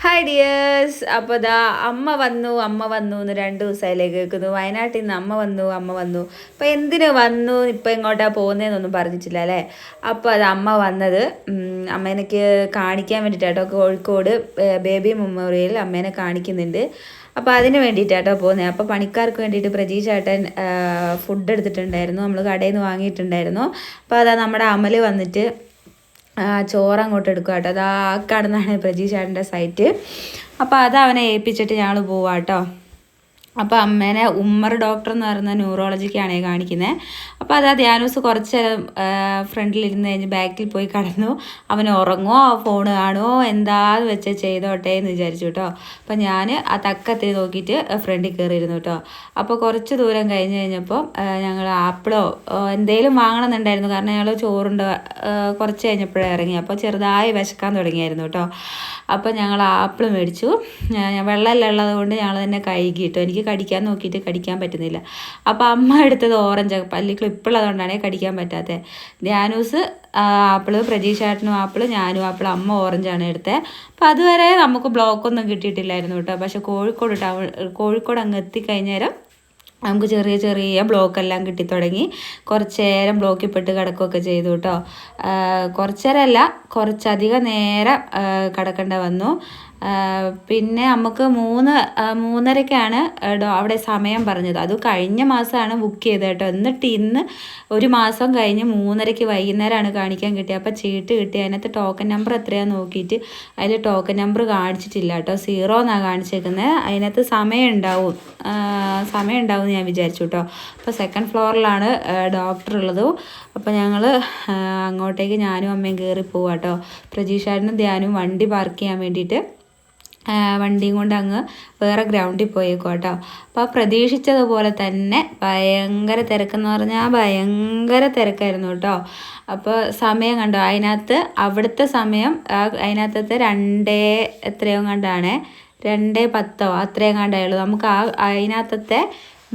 Hi dears. അപ്പോൾ ദാ അമ്മ വന്നു എന്ന് 2 ദിവസമായില്ലേ കേൾക്കുന്നു. വയനാട്ടിൽ നിന്ന് അമ്മ വന്നു. അപ്പോൾ എന്തിനു വന്നു, ഇപ്പോൾ എങ്ങോട്ടാ പോകുന്നതെന്നൊന്നും പറഞ്ഞിട്ടില്ല അല്ലേ. അപ്പോൾ അത് അമ്മ വന്നത് അമ്മേനക്ക് കാണിക്കാൻ വേണ്ടിയിട്ടാട്ടോ. കോഴിക്കോട് ബേബി മെമ്മോറിയൽ അമ്മേനെ കാണിക്കുന്നുണ്ട്. അപ്പോൾ അതിന് വേണ്ടിയിട്ടാട്ടോ പോകുന്നത്. അപ്പോൾ പണിക്കാർക്ക് വേണ്ടിയിട്ട് പ്രജീഷ് ചേട്ടൻ ഫുഡ് എടുത്തിട്ടുണ്ടായിരുന്നു, നമ്മൾ കടയിൽ നിന്ന് വാങ്ങിയിട്ടുണ്ടായിരുന്നു. അപ്പോൾ അതാ നമ്മുടെ അമൽ വന്നിട്ട് ചോറ് അങ്ങോട്ട് എടുക്കുക കേട്ടോ. അത് ആ കാണുന്നതാണ് പ്രജീഷ് ചേട്ടൻ്റെ സൈറ്റ്. അപ്പോൾ അത് അവനെ ഏൽപ്പിച്ചിട്ട് ഞങ്ങൾ പോവാം കേട്ടോ. അപ്പോൾ അമ്മേനെ ഉമ്മർ ഡോക്ടർ എന്ന് പറയുന്ന ന്യൂറോളജിക്കാണ് കാണിക്കുന്നത്. അപ്പോൾ അത് ധ്യാനൂസ് കുറച്ച് നേരം ഫ്രണ്ടിലിരുന്ന് കഴിഞ്ഞ് ബാക്കിൽ പോയി കിടന്നു. അവൻ ഉറങ്ങുമോ ഫോൺ കാണുമോ എന്താന്ന് വെച്ച് ചെയ്തോട്ടെ എന്ന് വിചാരിച്ചു കേട്ടോ. അപ്പോൾ ഞാൻ ആ തക്കത്തിൽ നോക്കിയിട്ട് ഫ്രണ്ടിൽ കയറിയിരുന്നു കേട്ടോ. അപ്പോൾ കുറച്ച് ദൂരം കഴിഞ്ഞപ്പോൾ ഞങ്ങൾ ആപ്പിളോ എന്തെങ്കിലും വാങ്ങണമെന്നുണ്ടായിരുന്നു. കാരണം ഞങ്ങൾ ചോറുണ്ട് കുറച്ച് കഴിഞ്ഞപ്പോഴേ ഇറങ്ങി. അപ്പോൾ ചെറുതായി വിശക്കാൻ തുടങ്ങിയായിരുന്നു കേട്ടോ. അപ്പോൾ ഞങ്ങൾ ആപ്പിൾ മേടിച്ചു. വെള്ളമെല്ലാം ഉള്ളത് കൊണ്ട് ഞങ്ങൾ തന്നെ കഴുകിയിട്ടു. എനിക്ക് കടിക്കാൻ നോക്കിയിട്ട് കടിക്കാൻ പറ്റുന്നില്ല. അപ്പോൾ അമ്മ എടുത്തത് ഓറഞ്ച്, പല്ലി ക്ലിപ്പുള്ളതുകൊണ്ടാണ് കടിക്കാൻ പറ്റാത്തത്. ധ്യാനൂസ് ആപ്പിള്, പ്രജീഷ് ചേട്ടനും ആപ്പിള്, ഞാനും ആപ്പിൾ, അമ്മ ഓറഞ്ചാണ് എടുത്തത്. അപ്പോൾ അതുവരെ നമുക്ക് ബ്ലോക്കൊന്നും കിട്ടിയിട്ടില്ലായിരുന്നു കേട്ടോ. പക്ഷേ കോഴിക്കോട് അങ്ങ് എത്തിക്കഴിഞ്ഞേരം നമുക്ക് ചെറിയ ചെറിയ ബ്ലോക്കെല്ലാം കിട്ടിത്തുടങ്ങി. കുറച്ച് നേരം ബ്ലോക്കിൽ പെട്ട് കിടക്കുകയൊക്കെ ചെയ്തു കേട്ടോ. കുറച്ച് നേരമല്ല, കുറച്ചധികം നേരം കിടക്കേണ്ട വന്നു. പിന്നെ നമുക്ക് 3:30ക്കാണ് അവിടെ സമയം പറഞ്ഞത്. അത് കഴിഞ്ഞ മാസമാണ് ബുക്ക് ചെയ്തത് കേട്ടോ. എന്നിട്ട് ഇന്ന് 1 മാസം കഴിഞ്ഞ് 3:30 വൈകുന്നേരമാണ് കാണിക്കാൻ കിട്ടിയത്. അപ്പോൾ ചീട്ട് കിട്ടി. അതിനകത്ത് ടോക്കൺ നമ്പർ എത്രയാണെന്ന് നോക്കിയിട്ട് അതിൽ ടോക്കൺ നമ്പർ കാണിച്ചിട്ടില്ല കേട്ടോ. 0 എന്നാണ് കാണിച്ചേക്കുന്നത്. അതിനകത്ത് സമയം ഉണ്ടാവും ഞാൻ വിചാരിച്ചു കേട്ടോ. അപ്പോൾ 2nd ഫ്ലോറിലാണ് ഡോക്ടർ ഉള്ളത്. അപ്പോൾ ഞങ്ങൾ അങ്ങോട്ടേക്ക് ഞാനും അമ്മയും കയറി പോവാം കേട്ടോ. പ്രജീഷാടിനും ധ്യാനും വണ്ടി പാർക്ക് ചെയ്യാൻ വേണ്ടിയിട്ട് വണ്ടിയും കൊണ്ട് അങ്ങ് വേറെ ഗ്രൗണ്ടിൽ പോയേക്കും കേട്ടോ. അപ്പോൾ പ്രതീക്ഷിച്ചതുപോലെ തന്നെ ഭയങ്കര തിരക്കെന്ന് പറഞ്ഞാൽ ഭയങ്കര തിരക്കായിരുന്നു കേട്ടോ. അപ്പോൾ സമയം കണ്ടോ, അതിനകത്ത് അവിടുത്തെ സമയം അതിനകത്തത്തെ 2 എത്രയോ കണ്ടാണ്, 2:10 അത്രയും കണ്ടായുള്ളൂ. നമുക്ക് അതിനകത്തത്തെ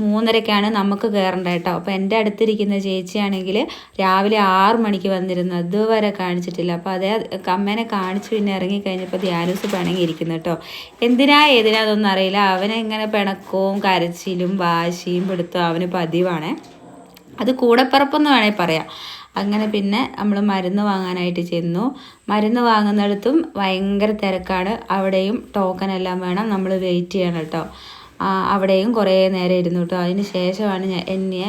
3:30ക്കാണ് നമുക്ക് കയറേണ്ടത് കേട്ടോ. അപ്പോൾ എൻ്റെ അടുത്തിരിക്കുന്ന ചേച്ചിയാണെങ്കിൽ രാവിലെ 6 മണിക്ക് വന്നിരുന്നു, അതുവരെ കാണിച്ചിട്ടില്ല. അപ്പോൾ അതേ അമ്മേനെ കാണിച്ച് പിന്നെ ഇറങ്ങിക്കഴിഞ്ഞപ്പോൾ ധ്യാനൂസ് പിണങ്ങിയിരിക്കുന്നു കേട്ടോ. ഏതിനാതൊന്നും അറിയില്ല. അവനെ ഇങ്ങനെ പിണക്കവും കരച്ചിലും വാശിയും പിടുത്തവും അവന് പതിവാണ്. അത് കൂടെപ്പിറപ്പെന്ന് വേണേൽ പറയാം. അങ്ങനെ പിന്നെ നമ്മൾ മരുന്ന് വാങ്ങാനായിട്ട് ചെന്നു. മരുന്ന് വാങ്ങുന്നിടത്തും ഭയങ്കര തിരക്കാണ്. അവിടെയും ടോക്കൺ എല്ലാം വേണം, നമ്മൾ വെയിറ്റ് ചെയ്യണം കേട്ടോ. അവിടെയും കുറേ നേരം ഇരുന്നു കേട്ടോ. അതിന് ശേഷമാണ് എന്നെ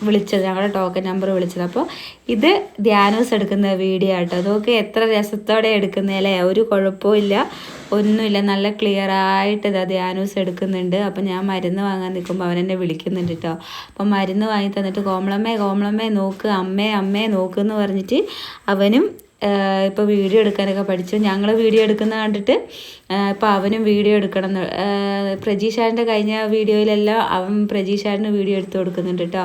വിളിച്ചത്, ഞങ്ങളുടെ ടോക്കൺ നമ്പർ വിളിച്ചത്. അപ്പോൾ ഇത് ധ്യാനൂസ് എടുക്കുന്ന വീഡിയോ ആട്ടോ. അതൊക്കെ എത്ര രസത്തോടെ എടുക്കുന്നതല്ലേ, ഒരു കുഴപ്പമില്ല, ഒന്നുമില്ല, നല്ല ക്ലിയർ ആയിട്ട് ഇതാ ധ്യാനൂസ് എടുക്കുന്നുണ്ട്. അപ്പം ഞാൻ മരുന്ന് വാങ്ങാൻ നിൽക്കുമ്പോൾ അവൻ എന്നെ വിളിക്കുന്നുണ്ട് കേട്ടോ. അപ്പം മരുന്ന് വാങ്ങി തന്നിട്ട് കോമളമ്മേ നോക്ക്, അമ്മേ നോക്കുമെന്ന് പറഞ്ഞിട്ട് അവനും ഇപ്പോൾ വീഡിയോ എടുക്കാനൊക്കെ പഠിച്ചു. ഞങ്ങൾ വീഡിയോ എടുക്കുന്ന കണ്ടിട്ട് ഇപ്പോൾ അവനും വീഡിയോ എടുക്കണം എന്ന്. പ്രജീഷാടിൻ്റെ കഴിഞ്ഞ വീഡിയോയിലെല്ലാം അവൻ പ്രജീഷാടിന് വീഡിയോ എടുത്ത് കൊടുക്കുന്നുണ്ട് കേട്ടോ.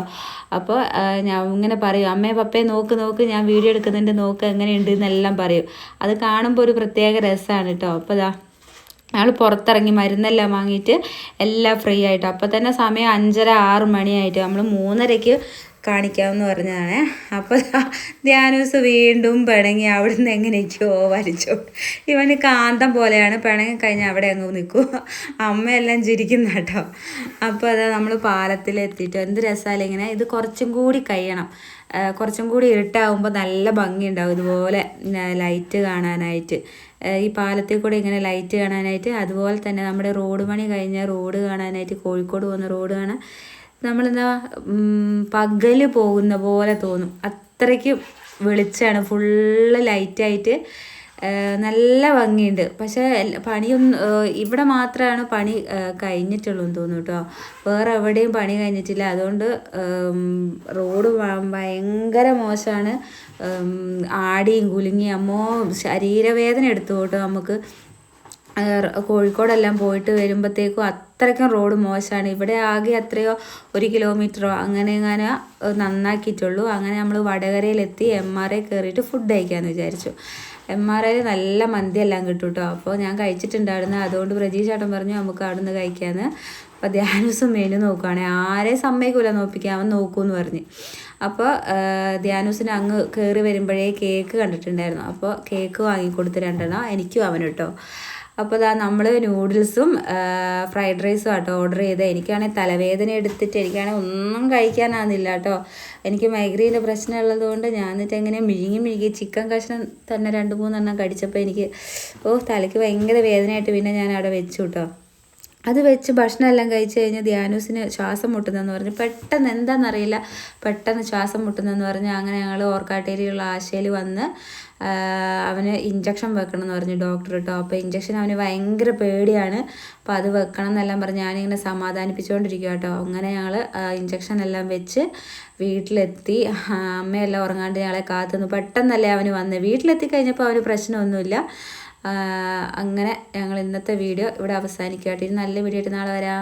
അപ്പോൾ ഞാൻ ഇങ്ങനെ പറയും, അമ്മേ പപ്പേ നോക്ക്, ഞാൻ വീഡിയോ എടുക്കുന്നുണ്ട്, നോക്ക് എങ്ങനെയുണ്ട് എന്നെല്ലാം പറയും. അത് കാണുമ്പോൾ ഒരു പ്രത്യേക രസമാണ് കേട്ടോ. അപ്പോൾ ഞങ്ങൾ പുറത്തിറങ്ങി മരുന്നെല്ലാം വാങ്ങിയിട്ട് എല്ലാം ഫ്രീ ആയിട്ട്. അപ്പോൾ തന്നെ സമയം 5:30-6 മണിയായിട്ട് നമ്മൾ 3:30ക്ക് കാണിക്കാമെന്ന് പറഞ്ഞതാണ്. അപ്പോൾ ധ്യാനൂസ് വീണ്ടും പിണങ്ങി അവിടുന്ന് എങ്ങനെയൊക്കെയോ വലിച്ചോ. ഇവന് കാന്തം പോലെയാണ്, പിണങ്ങി കഴിഞ്ഞാൽ അവിടെ അങ്ങ് നിൽക്കും. അമ്മയെല്ലാം ചിരിക്കുന്ന കേട്ടോ. അപ്പോൾ അതാ നമ്മൾ പാലത്തിലെത്തിയിട്ട് എന്ത് രസമല്ലേ ഇങ്ങനെ. ഇത് കുറച്ചും കൂടി കഴിയണം, കുറച്ചും കൂടി ഇരുട്ടാകുമ്പോൾ നല്ല ഭംഗിയുണ്ടാവും ഇതുപോലെ ലൈറ്റ് കാണാനായിട്ട്. ഈ പാലത്തിൽ കൂടെ ഇങ്ങനെ ലൈറ്റ് കാണാനായിട്ട്. അതുപോലെ തന്നെ നമ്മുടെ റോഡ് പണി കഴിഞ്ഞ റോഡ് കാണാനായിട്ട്, കോഴിക്കോട് പോകുന്ന റോഡ് കാണാൻ നമ്മളെന്താ പകല് പോകുന്ന പോലെ തോന്നും. അത്രയ്ക്ക് വെളിച്ചമാണ്, ഫുള്ള് ലൈറ്റായിട്ട് നല്ല ഭംഗിയുണ്ട്. പക്ഷേ പണിയൊന്നും ഇവിടെ മാത്രമാണ് പണി കഴിഞ്ഞിട്ടുള്ളൂ എന്ന് തോന്നുന്നു കേട്ടോ. വേറെ എവിടെയും പണി കഴിഞ്ഞിട്ടില്ല. അതുകൊണ്ട് റോഡ് ഭയങ്കര മോശമാണ്. ആടിയും കുലുങ്ങിയും അമ്മോ ശരീരവേദന എടുത്തു കേട്ടോ. നമുക്ക് കോഴിക്കോടെല്ലാം പോയിട്ട് വരുമ്പോഴത്തേക്കും അത്രയ്ക്കും റോഡ് മോശമാണ്. ഇവിടെ ആകെ എത്രയോ 1 കിലോമീറ്ററോ അങ്ങനെ നന്നാക്കിയിട്ടുള്ളൂ. അങ്ങനെ നമ്മൾ വടകരയിലെത്തി MRI കയറിയിട്ട് ഫുഡ് കഴിക്കാമെന്ന് വിചാരിച്ചു. MRI നല്ല മന്തിയെല്ലാം കിട്ടും കേട്ടോ. അപ്പോൾ ഞാൻ കഴിച്ചിട്ടുണ്ടായിരുന്നു. അതുകൊണ്ട് പ്രജീഷ് ചേട്ടൻ പറഞ്ഞു നമുക്ക് അവിടെ നിന്ന് കഴിക്കാമെന്ന്. അപ്പോൾ ധ്യാനൂസും മെനു നോക്കുകയാണെ, ആരെയും സമ്മതിക്കില്ല നോക്കിക്കാൻ, അവൻ നോക്കുമെന്ന് പറഞ്ഞ്. അപ്പോൾ ധ്യാനൂസിന് അങ്ങ് കയറി വരുമ്പോഴേ കേക്ക് കണ്ടിട്ടുണ്ടായിരുന്നു. അപ്പോൾ കേക്ക് വാങ്ങിക്കൊടുത്ത് 2 എനിക്കും അവനും കേട്ടോ. അപ്പോൾ ഇതാ നമ്മൾ നൂഡിൽസും ഫ്രൈഡ് റൈസും ആട്ടോ ഓർഡർ ചെയ്തത്. എനിക്കാണെങ്കിൽ തലവേദന എടുത്തിട്ട് എനിക്കാണെങ്കിൽ ഒന്നും കഴിക്കാനാകുന്നില്ല കേട്ടോ. എനിക്ക് മൈഗ്രെയിൻ്റെ പ്രശ്നമുള്ളത് കൊണ്ട് ഞാൻ എന്നിട്ട് എങ്ങനെ മിഴുങ്ങി ചിക്കൻ കഷ്ണം തന്നെ 2-3 കടിച്ചപ്പോൾ എനിക്ക് തലയ്ക്ക് ഭയങ്കര വേദനയായിട്ട് പിന്നെ ഞാൻ അവിടെ വെച്ചു കേട്ടോ. അത് വെച്ച് ഭക്ഷണം എല്ലാം കഴിച്ച് കഴിഞ്ഞ് ധ്യാനൂസിന് ശ്വാസം മുട്ടുന്നതെന്ന് പറഞ്ഞ് പെട്ടെന്ന് എന്താണെന്നറിയില്ല പെട്ടെന്ന് ശ്വാസം മുട്ടുന്നതെന്ന് പറഞ്ഞ് അങ്ങനെ ഞങ്ങൾ ഓർക്കാട്ടേരിയുള്ള ആശയിൽ വന്ന് അവന് ഇഞ്ചക്ഷൻ വെക്കണം എന്ന് പറഞ്ഞു ഡോക്ടർ കേട്ടോ. അപ്പോൾ ഇഞ്ചക്ഷൻ അവന് ഭയങ്കര പേടിയാണ്. അപ്പോൾ അത് വെക്കണം എന്നെല്ലാം പറഞ്ഞ് ഞാനിങ്ങനെ സമാധാനിപ്പിച്ചുകൊണ്ടിരിക്കുക കേട്ടോ. അങ്ങനെ ഞങ്ങൾ ഇഞ്ചക്ഷൻ എല്ലാം വെച്ച് വീട്ടിലെത്തി. അമ്മയെല്ലാം ഉറങ്ങാണ്ട് ഞങ്ങളെ കാത്തുനിന്നു. പെട്ടെന്നല്ലേ അവന് വന്നത്. വീട്ടിലെത്തി കഴിഞ്ഞപ്പോൾ അവന് പ്രശ്നമൊന്നുമില്ല. അങ്ങനെ ഞങ്ങൾ ഇന്നത്തെ വീഡിയോ ഇവിടെ അവസാനിക്കുക കേട്ടോ. ഇനി നല്ല വീഡിയോ ആയിട്ട് നാളെ വരാം.